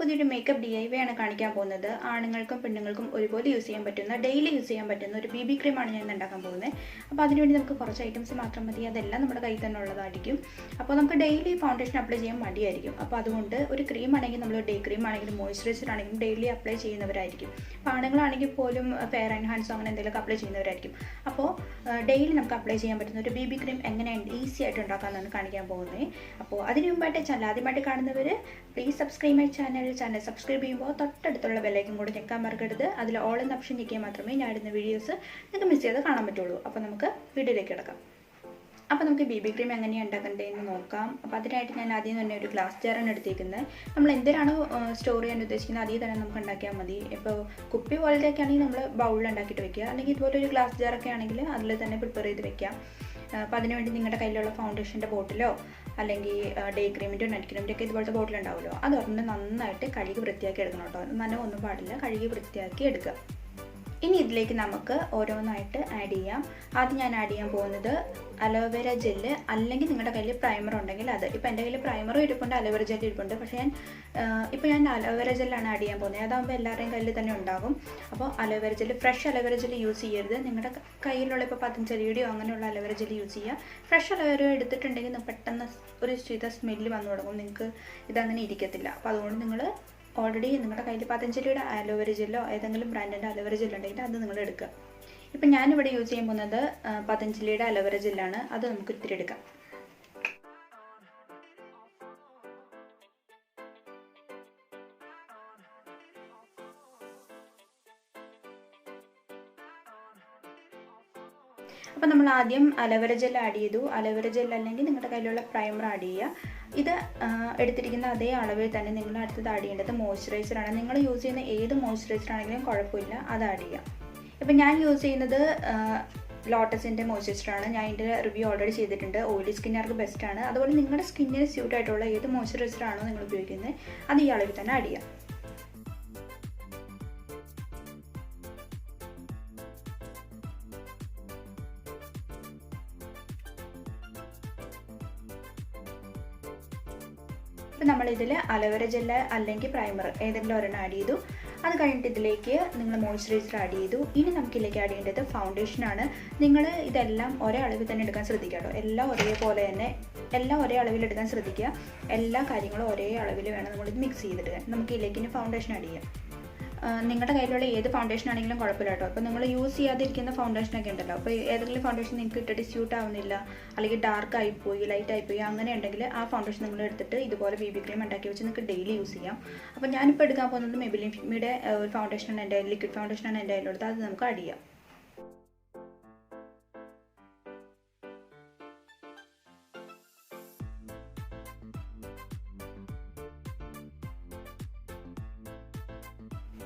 പുതിയൊരു makeup DIY ആണ് കാണിക്കാൻ പോകുന്നത്. ആണുങ്ങൾക്കും പെണ്ണുങ്ങൾക്കും ഒരുപോലെ യൂസ് ചെയ്യാൻ പറ്റുന്ന, ഡെയിലി യൂസ് ചെയ്യാൻ പറ്റുന്ന ഒരു BB ക്രീമാണ് ഞാൻ ഉണ്ടാക്കാൻ പോകുന്നത്. അപ്പോൾ അതിനുവേണ്ടി നമുക്ക് കുറച്ച് ഐറ്റംസ് മാത്രം മതി. അതെല്ലാം നമ്മുടെ കയ്യിൽ തന്നെ ഉള്ളതായിരിക്കും. അപ്പോൾ നമുക്ക് ഡെയിലി ഫൗണ്ടേഷൻ അപ്ലൈ ചെയ്യാൻ മടിയായിരിക്കും. അപ്പോൾ അതുകൊണ്ട് ഒരു ക്രീം ആണെങ്കിൽ നമ്മൾ ഡേ ക്രീം ആണെങ്കിലും മോയ്സ്ചറൈസർ ആണെങ്കിലും ഡെയിലി അപ്ലൈ ചെയ്യുന്നവരായിരിക്കും. അപ്പോൾ ആണുങ്ങളാണെങ്കിൽ പോലും ഫെയർ എൻഹാൻസോ അങ്ങനെ എന്തെങ്കിലുമൊക്കെ അപ്ലൈ ചെയ്യുന്നവരായിരിക്കും. അപ്പോൾ ഡെയിലി നമുക്ക് അപ്ലൈ ചെയ്യാൻ പറ്റുന്ന ഒരു BB ക്രീം എങ്ങനെയാണ് ഈസി ആയിട്ട് ഉണ്ടാക്കാമെന്നാണ് കാണിക്കാൻ പോകുന്നത്. അപ്പോൾ അതിന് മുമ്പായിട്ട് ചാനൽ ആദ്യമായിട്ട് കാണുന്നവർ please subscribe my channel subscribe ചെയ്യുമ്പോൾ തൊട്ടടുത്തുള്ള ബെല്ലൈക്കൻ കൂടെ ഞെക്കാൻ മറക്കരുത്. അതിൽ ഓൾ എന്ന ഓപ്ഷൻ ഞെക്കിയാൽ മാത്രമേ ഞാൻ ഇടുന്ന വീഡിയോസ് നിങ്ങൾക്ക് മിസ് ചെയ്ത് കാണാൻ പറ്റുള്ളൂ. അപ്പോൾ നമുക്ക് വീഡിയോയിലേക്ക് കിടക്കാം. അപ്പോൾ നമുക്ക് BB ക്രീം എങ്ങനെയാണ് ഉണ്ടാക്കേണ്ടതെന്ന് നോക്കാം. അപ്പോൾ അതിനായിട്ട് ഞാൻ ആദ്യം തന്നെ ഒരു ഗ്ലാസ് ജാറാണ് എടുത്തേക്കുന്നത്. നമ്മൾ എന്തിനാണോ സ്റ്റോർ ചെയ്യാൻ ഉദ്ദേശിക്കുന്നത് അതിൽ തന്നെ നമുക്ക് ഉണ്ടാക്കിയാൽ മതി. ഇപ്പോൾ കുപ്പി പോലത്തെയൊക്കെ ആണെങ്കിൽ നമ്മൾ ബൗളിൽ ഉണ്ടാക്കിയിട്ട് വെക്കുക, അല്ലെങ്കിൽ ഇതുപോലെ ഒരു ഗ്ലാസ് ജാറൊക്കെ ആണെങ്കിൽ അതിൽ തന്നെ പ്രിപ്പയർ ചെയ്ത് വെക്കാം. അപ്പോൾ അതിനുവേണ്ടി നിങ്ങളുടെ കയ്യിലുള്ള ഫൗണ്ടേഷൻ്റെ ബോട്ടിലോ അല്ലെങ്കിൽ ഡേ ക്രീമിൻ്റെയോ നൈറ്റ് ക്രീമിൻ്റെ ഒക്കെ ഇതുപോലത്തെ ബോട്ടിൽ ഉണ്ടാവുമല്ലോ, അത് ഒരെണ്ണം നന്നായിട്ട് കഴുകി വൃത്തിയാക്കി എടുക്കണം കേട്ടോ. നനവൊന്നും പാടില്ല, കഴുകി വൃത്തിയാക്കി എടുക്കുക. ഇനി ഇതിലേക്ക് നമുക്ക് ഓരോന്നായിട്ട് ആഡ് ചെയ്യാം. ആദ്യം ഞാൻ ആഡ് ചെയ്യാൻ പോകുന്നത് അലോവേര ജെല്ല്, അല്ലെങ്കിൽ നിങ്ങളുടെ കയ്യിൽ പ്രൈമർ ഉണ്ടെങ്കിൽ അത്. ഇപ്പോൾ എൻ്റെ കയ്യിൽ പ്രൈമറും ഇരിപ്പുണ്ട്, അലോവേര ജെല്ല് ഇരിപ്പുണ്ട്. പക്ഷേ ഞാൻ അലോവേര ജെല്ലാണ് ആഡ് ചെയ്യാൻ പോകുന്നത്. അതാകുമ്പോൾ എല്ലാവരുടെയും കയ്യിൽ തന്നെ ഉണ്ടാകും. അപ്പോൾ aloe vera gel, fresh aloe vera gel use ചെയ്യരുത്. നിങ്ങളുടെ കയ്യിലുള്ള ഇപ്പോൾ പതഞ്ജലിയുടെയോ അങ്ങനെയുള്ള അലോവേര ജെല്ല് യൂസ് ചെയ്യുക. ഫ്രഷ് അലോവേര എടുത്തിട്ടുണ്ടെങ്കിൽ പെട്ടെന്ന് ഒരു ചീത്ത സ്മെല്ല് വന്നു തുടങ്ങും, നിങ്ങൾക്ക് ഇതങ്ങനെ ഇരിക്കത്തില്ല. അപ്പോൾ അതുകൊണ്ട് നിങ്ങൾ ഓൾറെഡി നിങ്ങളുടെ കയ്യിൽ പതഞ്ജലിയുടെ അലോവേര ജെല്ലോ ഏതെങ്കിലും ബ്രാൻഡിൻ്റെ അലോവേര ജെല്ല് ഉണ്ടെങ്കിൽ അത് നിങ്ങൾ എടുക്കുക. ഇപ്പം ഞാനിവിടെ യൂസ് ചെയ്യാൻ പോകുന്നത് പതഞ്ജലിയുടെ അലോവേര ജെല്ലാണ്. അത് നമുക്ക് ഇത്തിരി എടുക്കാം. അപ്പോൾ നമ്മൾ ആദ്യം അലോവേര ജെൽ ആഡ് ചെയ്തു. അലോവേര ജെൽ അല്ലെങ്കിൽ നിങ്ങളുടെ കയ്യിലുള്ള പ്രൈമർ ആഡ് ചെയ്യുക. ഇത് എടുത്തിരിക്കുന്ന അതേ അളവിൽ തന്നെ നിങ്ങൾ അടുത്തത് ആഡ് ചെയ്യേണ്ടത് മോയ്സ്ചറൈസറാണ്. നിങ്ങൾ യൂസ് ചെയ്യുന്ന ഏത് മോയ്സ്ചറൈസർ ആണെങ്കിലും കുഴപ്പമില്ല, അത് ആഡ് ചെയ്യാം. ഇപ്പം ഞാൻ യൂസ് ചെയ്യുന്നത് ലോട്ടസിൻ്റെ മോയ്സ്ചറൈസറാണ്. ഞാൻ ഇതിൻ്റെ റിവ്യൂ ഓൾറെഡി ചെയ്തിട്ടുണ്ട്. ഓയിലി സ്കിന്നുകാർക്ക് ബെസ്റ്റാണ്. അതുപോലെ നിങ്ങളുടെ സ്കിന്നിന് സ്യൂട്ട് ആയിട്ടുള്ള ഏത് മോയ്സ്ചറൈസറാണോ നിങ്ങൾ ഉപയോഗിക്കുന്നത് അത് ഈ അളവിൽ തന്നെ ആഡ് ചെയ്യാം. ഇപ്പം നമ്മളിതിൽ അലോവേര ജെല്ല് അല്ലെങ്കിൽ പ്രൈമർ ഏതെങ്കിലും ഒരെണ്ണം ആഡ് ചെയ്തു. അത് കഴിഞ്ഞിട്ട് ഇതിലേക്ക് നിങ്ങൾ മോയ്സ്ചറൈസർ ആഡ് ചെയ്തു. ഇനി നമുക്കിതിലേക്ക് ആഡ് ചെയ്യേണ്ടത് ഫൗണ്ടേഷനാണ്. നിങ്ങൾ ഇതെല്ലാം ഒരേ അളവിൽ തന്നെ എടുക്കാൻ ശ്രദ്ധിക്കുക കേട്ടോ. എല്ലാം ഒരേപോലെ തന്നെ, എല്ലാം ഒരേ അളവിൽ എടുക്കാൻ ശ്രദ്ധിക്കുക. എല്ലാ കാര്യങ്ങളും ഒരേ അളവിൽ വേണം നമ്മളിത് മിക്സ് ചെയ്തിടുക. നമുക്ക് ഇതിലേക്ക് ഇനി ഫൗണ്ടേഷൻ ആഡ് ചെയ്യാം. നിങ്ങളുടെ കയ്യിലുള്ള ഏത് ഫൗണ്ടേഷൻ ആണെങ്കിലും കുഴപ്പമില്ല കേട്ടോ. ഇപ്പോൾ നിങ്ങൾ യൂസ് ചെയ്യാതിരിക്കുന്ന ഫൗണ്ടേഷനൊക്കെ ഉണ്ടല്ലോ, അപ്പോൾ ഏതെങ്കിലും ഫൗണ്ടേഷൻ നിങ്ങൾക്ക് ഇട്ടിട്ട് സ്യൂട്ട് ആവുന്നില്ല, അല്ലെങ്കിൽ ഡാർക്ക് ആയിപ്പോയി, ലൈറ്റ് ആയിപ്പോയി, അങ്ങനെ ഉണ്ടെങ്കിൽ ആ ഫൗണ്ടേഷൻ നിങ്ങൾ എടുത്തിട്ട് ഇതുപോലെ BB ക്രീം ഉണ്ടാക്കി വെച്ച് നിങ്ങൾക്ക് ഡെയിലി യൂസ് ചെയ്യാം. അപ്പോൾ ഞാനിപ്പോൾ എടുക്കാൻ പോകുന്നത് മെബിലിൻ്റെ ഒരു ഫൗണ്ടേഷനാണ്, എൻ്റെ ലിക്വിഡ് ഫൗണ്ടേഷനാണ് എൻ്റെ കയ്യിലുള്ളത്. അത് നമുക്ക് ആഡ് ചെയ്യാം.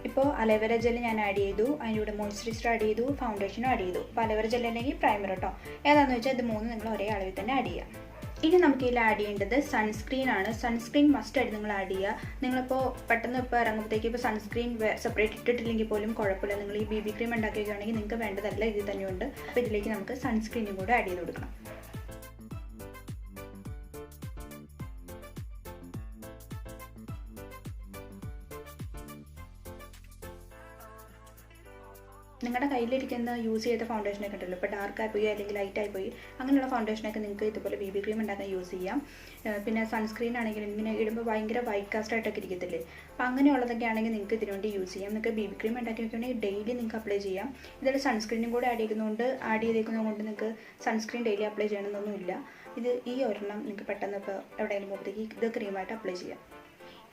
ഇപ്പോൾ അലോവേര ജെല്ല് ഞാൻ ആഡ് ചെയ്തു, അതിൻ്റെ കൂടെ മോയ്സ്ചറൈസർ ആഡ് ചെയ്തു, ഫൗണ്ടേഷനും ആഡ് ചെയ്തു. ഇപ്പോൾ അലോവേര ജെല്ല് അല്ലെങ്കിൽ പ്രൈമർ കേട്ടോ, ഏതാണെന്ന് വെച്ചാൽ ഇത് മൂന്ന് നിങ്ങൾ ഒരേ അളവിൽ തന്നെ ആഡ് ചെയ്യാം. ഇനി നമുക്ക് ഇതിൽ ആഡ് ചെയ്യേണ്ടത് സൺസ്ക്രീൻ ആണ്. സൺസ്ക്രീൻ മസ്റ്റ് ആയിട്ട് നിങ്ങൾ ആഡ് ചെയ്യുക. നിങ്ങളിപ്പോൾ പെട്ടെന്ന് ഇപ്പോൾ ഇറങ്ങുമ്പോഴത്തേക്ക് ഇപ്പോൾ സൺസ്ക്രീൻ സെപ്പറേറ്റ് ഇട്ടിട്ടില്ലെങ്കിൽ പോലും കുഴപ്പമില്ല. നിങ്ങൾ ഈ BB ക്രീം ഉണ്ടാക്കുകയാണെങ്കിൽ നിങ്ങൾക്ക് വേണ്ടതല്ല ഇതിൽ തന്നെയുണ്ട്. അപ്പോൾ ഇതിലേക്ക് നമുക്ക് സൺസ്ക്രീനും കൂടെ ആഡ് ചെയ്ത് കൊടുക്കണം. നിങ്ങളുടെ കയ്യിലിരിക്കുന്ന യൂസ് ചെയ്ത ഫൗണ്ടേഷനൊക്കെ ഉണ്ടല്ലോ, ഇപ്പോൾ ഡാർക്ക് ആയിപ്പോയി അല്ലെങ്കിൽ ലൈറ്റ് ആയിപ്പോയി, അങ്ങനെയുള്ള ഫൗണ്ടേഷനൊക്കെ നിങ്ങൾക്ക് ഇതുപോലെ BB ക്രീം ഉണ്ടാക്കാൻ യൂസ് ചെയ്യാം. പിന്നെ സൺസ്ക്രീൻ ആണെങ്കിൽ ഇങ്ങനെ ഇടുമ്പോൾ ഭയങ്കര വൈറ്റ് കാസ്റ്റ് ആയിട്ടൊക്കെ ഇരിക്കത്തില്ലേ, അപ്പോൾ അങ്ങനെയുള്ളതൊക്കെ ആണെങ്കിൽ നിങ്ങൾക്ക് ഇതിനുവേണ്ടി യൂസ് ചെയ്യാം. നിങ്ങൾക്ക് BB ക്രീം ഉണ്ടാക്കി വെക്കുകയാണെങ്കിൽ ഡെയിലി നിങ്ങൾക്ക് അപ്ലൈ ചെയ്യാം. ഇതിൽ സൺസ്ക്രീനും കൂടെ ആഡ് ചെയ്തേക്കുന്നതുകൊണ്ട് നിങ്ങൾക്ക് സൺസ്ക്രീൻ ഡെയിലി അപ്ലൈ ചെയ്യണമെന്നൊന്നുമില്ല. ഇത് ഈ ഒരെണ്ണം നിങ്ങൾക്ക് പെട്ടെന്ന് ഇപ്പോൾ എവിടെയെങ്കിലും പോകുമ്പോഴത്തേക്ക് ഇത് ക്രീമായിട്ട് അപ്ലൈ ചെയ്യാം.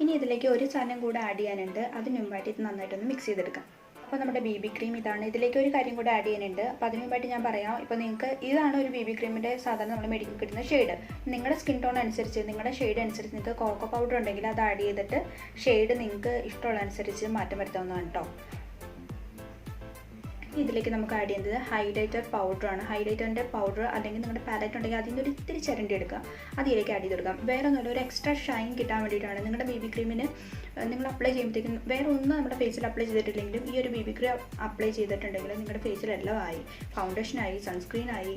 ഇനി ഇതിലേക്ക് ഒരു സാധനം കൂടെ ആഡ് ചെയ്യാനുണ്ട്. അതിന് മുമ്പായിട്ട് ഇത് നന്നായിട്ടൊന്ന് മിക്സ് ചെയ്തെടുക്കാം. അപ്പോൾ നമ്മുടെ BB ക്രീം ഇതാണ്. ഇതിലേക്ക് ഒരു കാര്യം കൂടെ ആഡ് ചെയ്യാനുണ്ട്. അപ്പോൾ അതിന് മുമ്പായിട്ട് ഞാൻ പറയാം, ഇപ്പോൾ നിങ്ങൾക്ക് ഇതാണ് ഒരു BB ക്രീമിൻ്റെ സാധാരണ നമ്മൾ മെഡിക്കൽ കിട്ടുന്ന ഷെയ്ഡ്. നിങ്ങളുടെ സ്കിൻ ടോൺ അനുസരിച്ച്, നിങ്ങളുടെ ഷെയ്ഡ് അനുസരിച്ച് നിങ്ങൾക്ക് കോക്കോ പൗഡർ ഉണ്ടെങ്കിൽ അത് ആഡ് ചെയ്തിട്ട് ഷെയ്ഡ് നിങ്ങൾക്ക് ഇഷ്ടമുള്ള അനുസരിച്ച് മാറ്റം വരുത്താവുന്നതാണ് കേട്ടോ. ഇതിലേക്ക് നമുക്ക് ആഡ് ചെയ്യുന്നത് ഹൈലൈറ്റർ പൗഡറാണ്. ഹൈലൈറ്ററിൻ്റെ പൗഡർ അല്ലെങ്കിൽ നിങ്ങളുടെ പാലറ്റ് ഉണ്ടെങ്കിൽ അതിൻ്റെ ഒരു ഇത്തിരി ചിരണ്ടി എടുക്കുക, അത് ഇതിലേക്ക് ആഡ് ചെയ്ത് കൊടുക്കാം. വേറെ ഒന്നുമില്ല, ഒരു എക്സ്ട്രാ ഷൈൻ കിട്ടാൻ വേണ്ടിയിട്ടാണ്. നിങ്ങളുടെ BB ക്രീമിന് നിങ്ങൾ അപ്ലൈ ചെയ്യുമ്പോഴത്തേക്കും വേറെ ഒന്നും നമ്മുടെ ഫേസിൽ അപ്ലൈ ചെയ്തിട്ടില്ലെങ്കിലും ഈ ഒരു BB ക്രീം അപ്ലൈ ചെയ്തിട്ടുണ്ടെങ്കിൽ നിങ്ങളുടെ ഫേസിലെല്ലാം ആയി. ഫൗണ്ടേഷനായി, സൺസ്ക്രീനായി,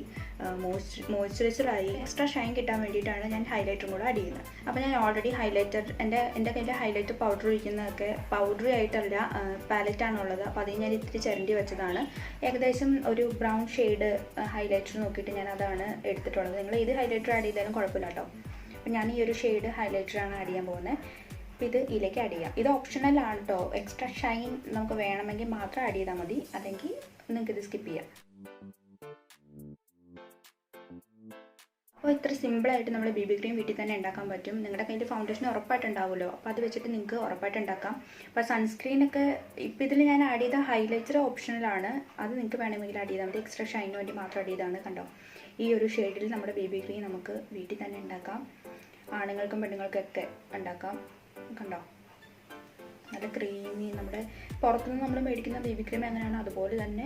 മോയ്സ്ചറൈസറായി. എക്സ്ട്രാ ഷൈൻ കിട്ടാൻ വേണ്ടിയിട്ടാണ് ഞാൻ ഹൈലൈറ്ററും കൂടെ ആഡ് ചെയ്യുന്നത്. അപ്പോൾ ഞാൻ ഓൾറെഡി ഹൈലൈറ്റർ എൻ്റെ കയ്യിൽ ഹൈലൈറ്റർ പൗഡർ ഇരിക്കുന്നതൊക്കെ പൗഡറി ആയിട്ടല്ല പാലറ്റാണുള്ളത്. അപ്പോൾ അതിൽ ഞാൻ ഇത്തിരി ചിരണ്ടി വെച്ചതാണ്. ഏകദേശം ഒരു ബ്രൗൺ ഷെയ്ഡ് ഹൈലൈറ്റർ നോക്കിയിട്ട് ഞാൻ അതാണ് എടുത്തിട്ടുള്ളത്. നിങ്ങൾ ഏത് ഹൈലൈറ്റർ ആഡ് ചെയ്താലും കുഴപ്പമില്ല കേട്ടോ. അപ്പോൾ ഞാൻ ഈ ഒരു ഷെയ്ഡ് ഹൈലൈറ്ററാണ് ആഡ് ചെയ്യാൻ പോകുന്നത്. അപ്പോൾ ഇത് ഇതിലേക്ക് ആഡ് ചെയ്യാം. ഇത് ഓപ്ഷണലാണ് കേട്ടോ. എക്സ്ട്രാ ഷൈൻ നമുക്ക് വേണമെങ്കിൽ മാത്രം ആഡ് ചെയ്താൽ മതി, അല്ലെങ്കിൽ നിങ്ങൾക്ക് ഇത് സ്കിപ്പ് ചെയ്യാം. അപ്പോൾ ഇത്ര സിമ്പിളായിട്ട് നമ്മൾ BB ക്രീം വീട്ടിൽ തന്നെ ഉണ്ടാക്കാൻ പറ്റും. നിങ്ങളുടെ കയ്യിൽ ഫൗണ്ടേഷൻ ഉറപ്പായിട്ടുണ്ടാവുമല്ലോ, അപ്പോൾ അത് വെച്ചിട്ട് നിങ്ങൾക്ക് ഉറപ്പായിട്ട് ഉണ്ടാക്കാം. അപ്പോൾ സൺസ്ക്രീനൊക്കെ ഇപ്പോൾ ഇതിൽ ഞാൻ ആഡ് ചെയ്ത ഹൈലൈറ്റർ ഓപ്ഷണലാണ്. അത് നിങ്ങൾക്ക് വേണമെങ്കിൽ ആഡ് ചെയ്താൽ മതി. എക്സ്ട്രാ ഷൈനിന് വേണ്ടി മാത്രം ആഡ് ചെയ്താണ്. കണ്ടോ, ഈ ഒരു ഷെയ്ഡിൽ നമ്മുടെ BB ക്രീം നമുക്ക് വീട്ടിൽ തന്നെ ഉണ്ടാക്കാം. ആണുങ്ങൾക്കും പെണ്ണുങ്ങൾക്കൊക്കെ ഉണ്ടാക്കാം. കണ്ടോ, നല്ല ക്രീമി. നമ്മുടെ പുറത്തുനിന്ന് നമ്മൾ മേടിക്കുന്ന BB ക്രീം എങ്ങനെയാണോ അതുപോലെ തന്നെ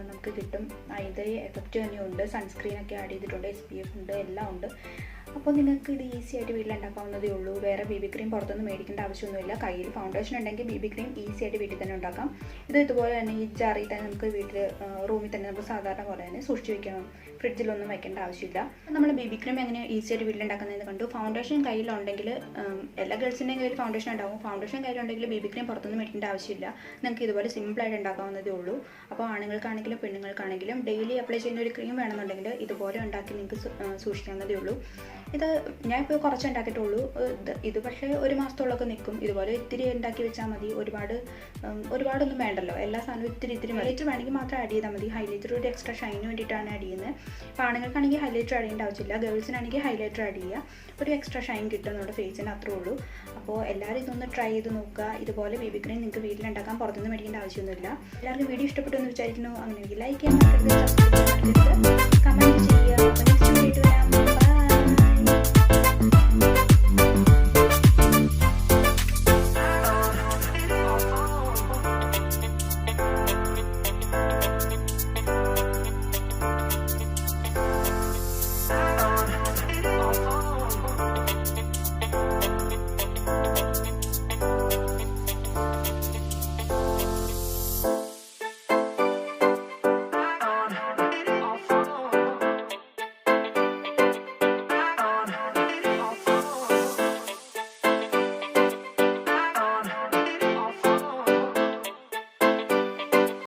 നമുക്ക് കിട്ടും. ഇതേ എഫക്റ്റ് തന്നെയുണ്ട്. സൺസ്ക്രീനൊക്കെ ആഡ് ചെയ്തിട്ടുണ്ട്, SPF ഉണ്ട്, എല്ലാം ഉണ്ട്. അപ്പോൾ നിങ്ങൾക്ക് ഇത് ഈസി ആയിട്ട് വീട്ടിലുണ്ടാക്കാവുന്നതേ ഉള്ളൂ. വേറെ BB ക്രീം പുറത്തുനിന്ന് മേടിക്കേണ്ട ആവശ്യമൊന്നുമില്ല. കയ്യിൽ ഫൗണ്ടേഷൻ ഉണ്ടെങ്കിൽ BB ക്രീം ഈസി ആയിട്ട് വീട്ടിൽ തന്നെ ഉണ്ടാക്കാം. ഇത് ഇതുപോലെ തന്നെ ഈ ജാറിൽ തന്നെ നമുക്ക് വീട്ടിൽ റൂമിൽ തന്നെ നമുക്ക് സാധാരണ പോലെ തന്നെ സൂക്ഷിച്ച് വയ്ക്കണം. ഫ്രിഡ്ജിലൊന്നും വെക്കേണ്ട ആവശ്യമില്ല. നമ്മൾ BB ക്രീം എങ്ങനെ ഈസി ആയിട്ട് വീട്ടിലുണ്ടാക്കുന്നതെന്ന് കണ്ടു. ഫൗണ്ടേഷൻ കയ്യിലുണ്ടെങ്കിൽ എല്ലാ ഗേൾസിൻ്റെയും കയ്യിൽ ഫൗണ്ടേഷൻ ഉണ്ടാവും. ഫൗണ്ടേഷൻ കയ്യിലുണ്ടെങ്കിൽ BB ക്രീം പുറത്തുനിന്ന് മേടിക്കേണ്ട ആവശ്യമില്ല. നിങ്ങൾക്ക് ഇതുപോലെ സിമ്പിളായിട്ട് ഉണ്ടാക്കാവുന്നതേ ഉള്ളൂ. അപ്പോൾ ആണുങ്ങൾക്കാണെങ്കിലും പെണ്ണുങ്ങൾക്കാണെങ്കിലും ഡെയിലി അപ്ലൈ ചെയ്യുന്ന ഒരു ക്രീം വേണമെന്നുണ്ടെങ്കിൽ ഇതുപോലെ ഉണ്ടാക്കി നിങ്ങൾക്ക് സൂക്ഷിക്കാവുന്നതേ ഉള്ളൂ. ഇത് ഞാൻ ഇപ്പോൾ കുറച്ച് ഉണ്ടാക്കിയിട്ടുള്ളൂ. ഇത് പക്ഷേ ഒരു മാസത്തോളമൊക്കെ നിൽക്കും. ഇതുപോലെ ഇത്തിരി ഉണ്ടാക്കി വെച്ചാൽ മതി. ഒരുപാടൊന്നും വേണ്ടല്ലോ. എല്ലാ സാധനവും ഇത്തിരി ഹൈലൈറ്റർ വേണമെങ്കിൽ മാത്രം ആഡ് ചെയ്താൽ മതി. ഹൈലൈറ്റർ ഒരു എക്സ്ട്രാ ഷൈന് വേണ്ടിയിട്ടാണ് ആഡ് ചെയ്യുന്നത്. അപ്പോൾ ആണുങ്ങൾക്കാണെങ്കിൽ ഹൈലൈറ്റർ ആഡ് ചെയ്യേണ്ട ആവശ്യമില്ല. ഗേൾസിനാണെങ്കിൽ ഹൈലൈറ്റർ ആഡ് ചെയ്യുക. ഒരു എക്സ്ട്രാ ഷൈൻ കിട്ടും നമ്മുടെ ഫേസിന്, അത്രേ ഉള്ളൂ. അപ്പോൾ എല്ലാവരും ഇതൊന്ന് ട്രൈ ചെയ്ത് നോക്കുക. ഇതുപോലെ BB ക്രീം നിങ്ങൾക്ക് വീട്ടിലുണ്ടാക്കാൻ പുറത്തുനിന്ന് മേടിക്കേണ്ട ആവശ്യമൊന്നുമില്ല. എല്ലാവർക്കും വീഡിയോ ഇഷ്ടപ്പെട്ടു എന്ന് വിചാരിക്കുന്നു. അങ്ങനെ ലൈക്ക് ചെയ്യാൻ മറക്കരുത്, സബ്സ്ക്രൈബ് ചെയ്യാൻ മറക്കരുത്, കമൻറ്റ് ചെയ്യുക. നെക്സ്റ്റ് വീഡിയോ വരാം. ബൈ.